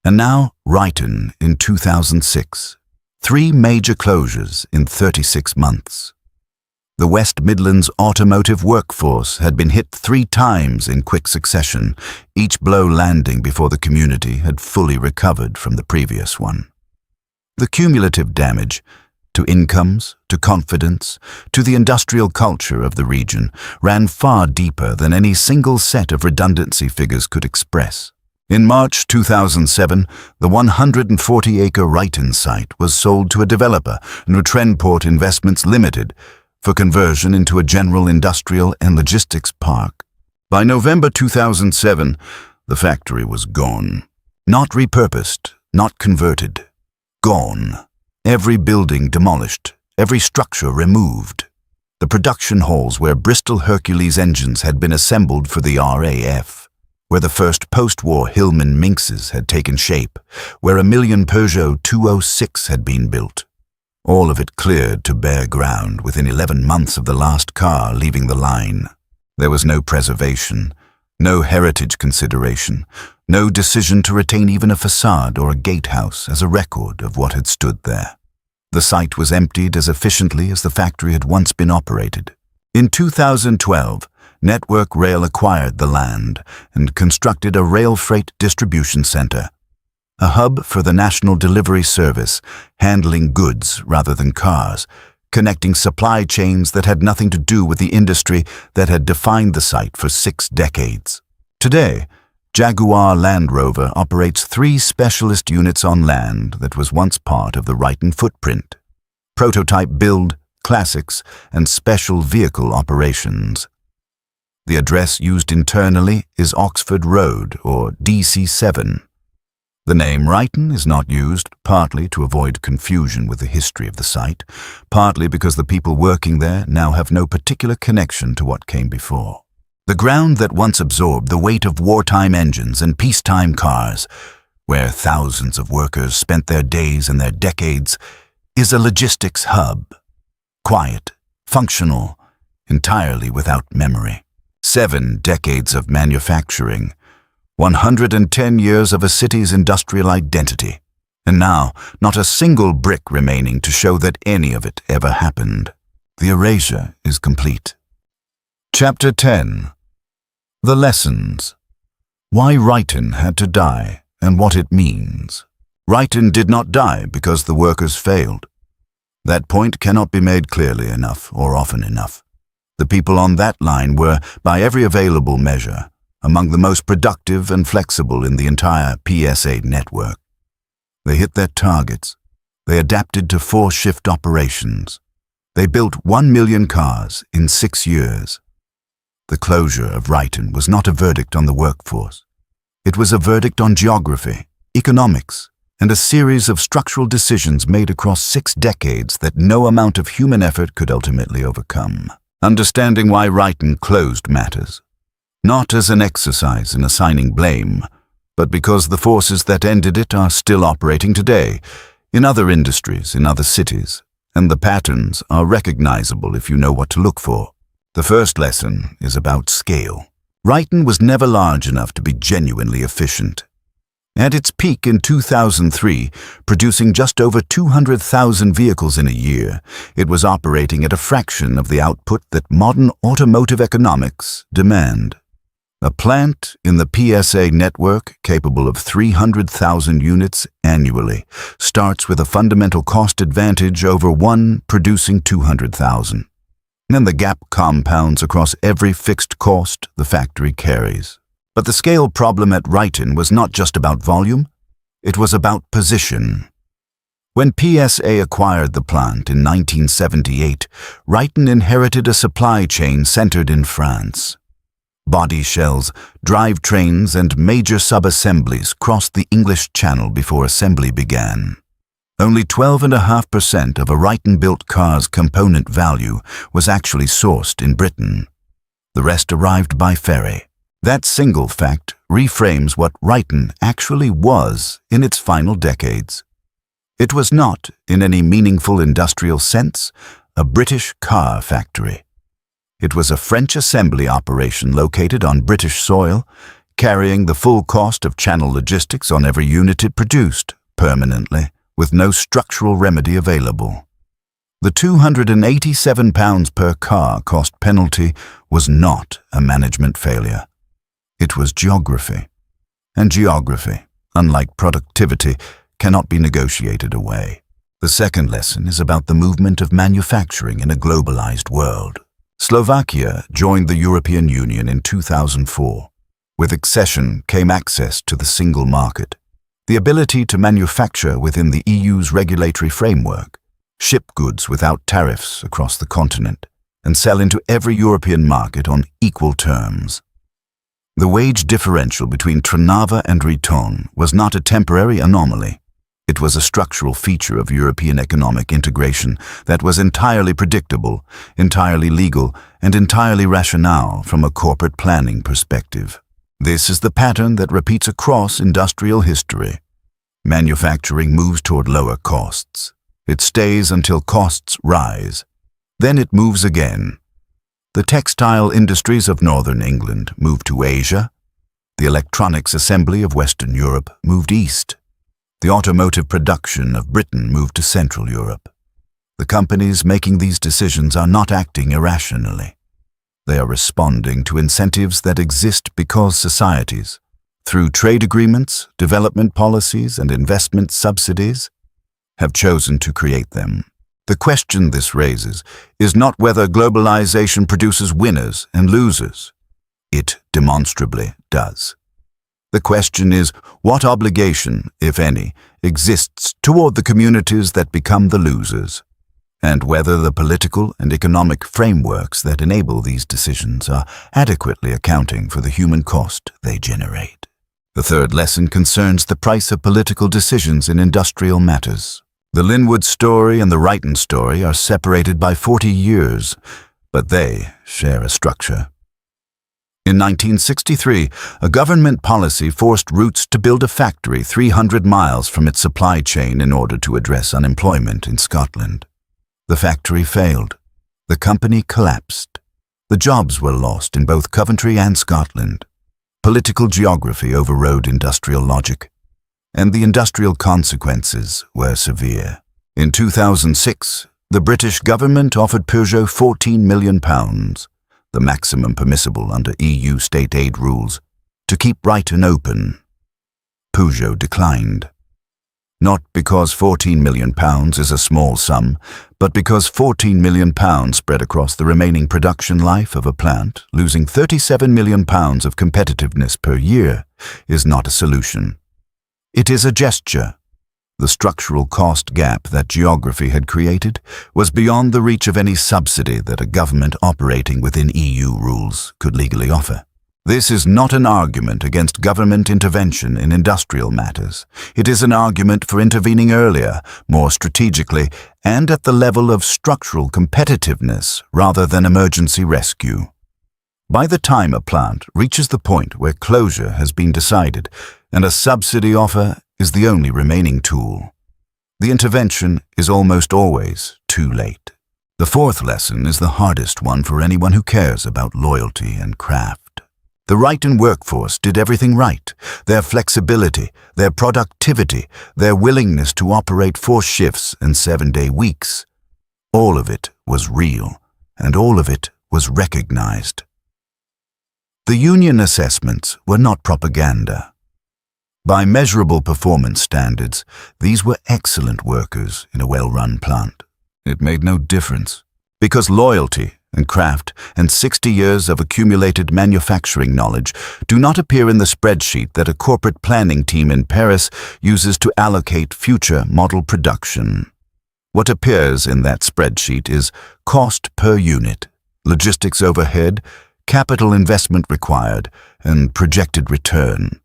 And now Ryton in 2006. 3 major closures in 36 months. The West Midlands automotive workforce had been hit 3 times in quick succession, each blow landing before the community had fully recovered from the previous one. The cumulative damage to incomes, to confidence, to the industrial culture of the region ran far deeper than any single set of redundancy figures could express. In March 2007, the 140-acre Ryton site was sold to a developer, Trendport Investments Limited, for conversion into a general industrial and logistics park. By November 2007, the factory was gone. Not repurposed, not converted. Gone. Every building demolished, every structure removed. The production halls where Bristol Hercules engines had been assembled for the RAF, where the first post-war Hillman Minxes had taken shape, where 1 million Peugeot 206 had been built. All of it cleared to bare ground within 11 months of the last car leaving the line. There was no preservation, no heritage consideration, no decision to retain even a facade or a gatehouse as a record of what had stood there. The site was emptied as efficiently as the factory had once been operated. In 2012, Network Rail acquired the land and constructed a rail freight distribution center, a hub for the national delivery service, handling goods rather than cars, connecting supply chains that had nothing to do with the industry that had defined the site for 6 decades. Today, Jaguar Land Rover operates 3 specialist units on land that was once part of the Ryton footprint: prototype build, classics, and special vehicle operations. The address used internally is Oxford Road, or DC7. The name Ryton is not used, partly to avoid confusion with the history of the site, partly because the people working there now have no particular connection to what came before. The ground that once absorbed the weight of wartime engines and peacetime cars, where thousands of workers spent their days and their decades, is a logistics hub. Quiet, functional, entirely without memory. 7 decades of manufacturing, 110 years of a city's industrial identity, and now not a single brick remaining to show that any of it ever happened. The erasure is complete. Chapter 10. The Lessons. Why Ryton had to die and what it means. Ryton did not die because the workers failed. That point cannot be made clearly enough or often enough. The people on that line were, by every available measure, among the most productive and flexible in the entire PSA network. They hit their targets. They adapted to 4-shift operations. They built 1 million cars in 6 years. The closure of Ryton was not a verdict on the workforce. It was a verdict on geography, economics, and a series of structural decisions made across 6 decades that no amount of human effort could ultimately overcome. Understanding why Ryton closed matters, not as an exercise in assigning blame, but because the forces that ended it are still operating today, in other industries, in other cities, and the patterns are recognizable if you know what to look for. The first lesson is about scale. Ryton was never large enough to be genuinely efficient. At its peak in 2003, producing just over 200,000 vehicles in a year, it was operating at a fraction of the output that modern automotive economics demand. A plant in the PSA network capable of 300,000 units annually starts with a fundamental cost advantage over one producing 200,000. And the gap compounds across every fixed cost the factory carries. But the scale problem at Ryton was not just about volume, it was about position. When PSA acquired the plant in 1978, Ryton inherited a supply chain centered in France. Body shells, drivetrains, and major sub-assemblies crossed the English Channel before assembly began. Only 12.5% of a Ryton-built car's component value was actually sourced in Britain. The rest arrived by ferry. That single fact reframes what Ryton actually was in its final decades. It was not, in any meaningful industrial sense, a British car factory. It was a French assembly operation located on British soil, carrying the full cost of channel logistics on every unit it produced, permanently, with no structural remedy available. The £287 per car cost penalty was not a management failure. It was geography. And geography, unlike productivity, cannot be negotiated away. The second lesson is about the movement of manufacturing in a globalized world. Slovakia joined the European Union in 2004. With accession came access to the single market, the ability to manufacture within the EU's regulatory framework, ship goods without tariffs across the continent, and sell into every European market on equal terms. The wage differential between Trnava and Ryton was not a temporary anomaly. It was a structural feature of European economic integration that was entirely predictable, entirely legal, and entirely rational from a corporate planning perspective. This is the pattern that repeats across industrial history. Manufacturing moves toward lower costs. It stays until costs rise. Then it moves again. The textile industries of northern England moved to Asia. The electronics assembly of Western Europe moved east. The automotive production of Britain moved to Central Europe. The companies making these decisions are not acting irrationally. They are responding to incentives that exist because societies, through trade agreements, development policies, and investment subsidies, have chosen to create them. The question this raises is not whether globalization produces winners and losers. It demonstrably does. The question is what obligation, if any, exists toward the communities that become the losers, and whether the political and economic frameworks that enable these decisions are adequately accounting for the human cost they generate. The third lesson concerns the price of political decisions in industrial matters. The Linwood story and the Ryton story are separated by 40 years, but they share a structure. In 1963, a government policy forced Roots to build a factory 300 miles from its supply chain in order to address unemployment in Scotland. The factory failed. The company collapsed. The jobs were lost in both Coventry and Scotland. Political geography overrode industrial logic, and the industrial consequences were severe. In 2006, the British government offered Peugeot £14 million, the maximum permissible under EU state aid rules, to keep Ryton open. Peugeot declined. Not because £14 million is a small sum, but because £14 million spread across the remaining production life of a plant, losing £37 million of competitiveness per year, is not a solution. It is a gesture. The structural cost gap that geography had created was beyond the reach of any subsidy that a government operating within EU rules could legally offer. This is not an argument against government intervention in industrial matters. It is an argument for intervening earlier, more strategically, and at the level of structural competitiveness rather than emergency rescue. By the time a plant reaches the point where closure has been decided and a subsidy offer is the only remaining tool, the intervention is almost always too late. The fourth lesson is the hardest one for anyone who cares about loyalty and craft. The Ryton workforce did everything right. Their flexibility, their productivity, their willingness to operate 4 shifts and 7-day weeks. All of it was real, and all of it was recognized. The union assessments were not propaganda. By measurable performance standards, these were excellent workers in a well-run plant. It made no difference, because loyalty and craft and 60 years of accumulated manufacturing knowledge do not appear in the spreadsheet that a corporate planning team in Paris uses to allocate future model production. What appears in that spreadsheet is cost per unit, logistics overhead, capital investment required, and projected return.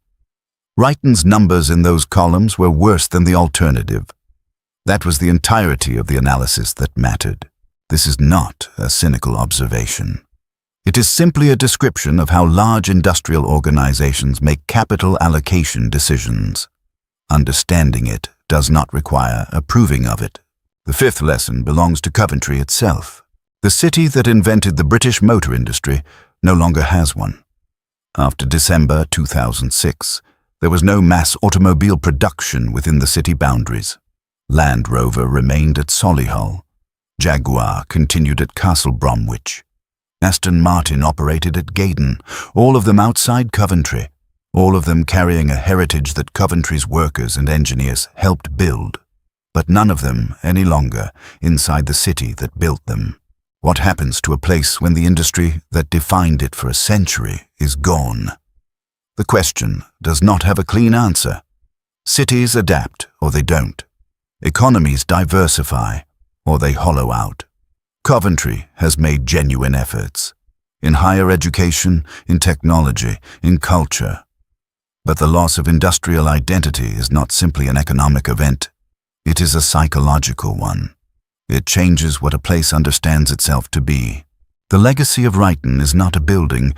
Ryton's numbers in those columns were worse than the alternative. That was the entirety of the analysis that mattered. This is not a cynical observation. It is simply a description of how large industrial organizations make capital allocation decisions. Understanding it does not require approving of it. The fifth lesson belongs to Coventry itself. The city that invented the British motor industry no longer has one. After December 2006, there was no mass automobile production within the city boundaries. Land Rover remained at Solihull. Jaguar continued at Castle Bromwich. Aston Martin operated at Gaydon, all of them outside Coventry, all of them carrying a heritage that Coventry's workers and engineers helped build, but none of them any longer inside the city that built them. What happens to a place when the industry that defined it for a century is gone? The question does not have a clean answer. Cities adapt or they don't. Economies diversify or they hollow out. Coventry has made genuine efforts in higher education, in technology, in culture. But the loss of industrial identity is not simply an economic event. It is a psychological one. It changes what a place understands itself to be. The legacy of Ryton is not a building.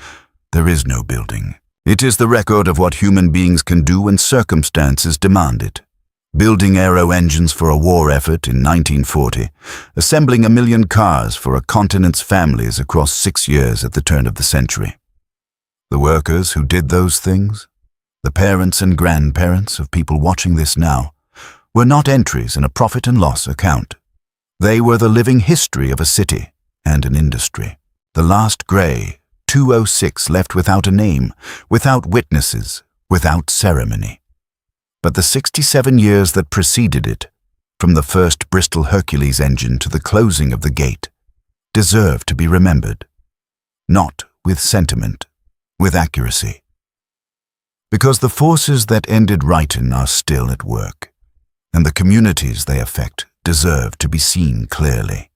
There is no building. It is the record of what human beings can do when circumstances demand it. Building aero engines for a war effort in 1940, assembling 1 million cars for a continent's families across 6 years at the turn of the century. The workers who did those things, the parents and grandparents of people watching this now, were not entries in a profit and loss account. They were the living history of a city and an industry. The last grey, 206, left without a name, without witnesses, without ceremony. But the 67 years that preceded it, from the first Bristol Hercules engine to the closing of the gate, deserve to be remembered. Not with sentiment, with accuracy. Because the forces that ended Ryton are still at work, and the communities they affect deserve to be seen clearly.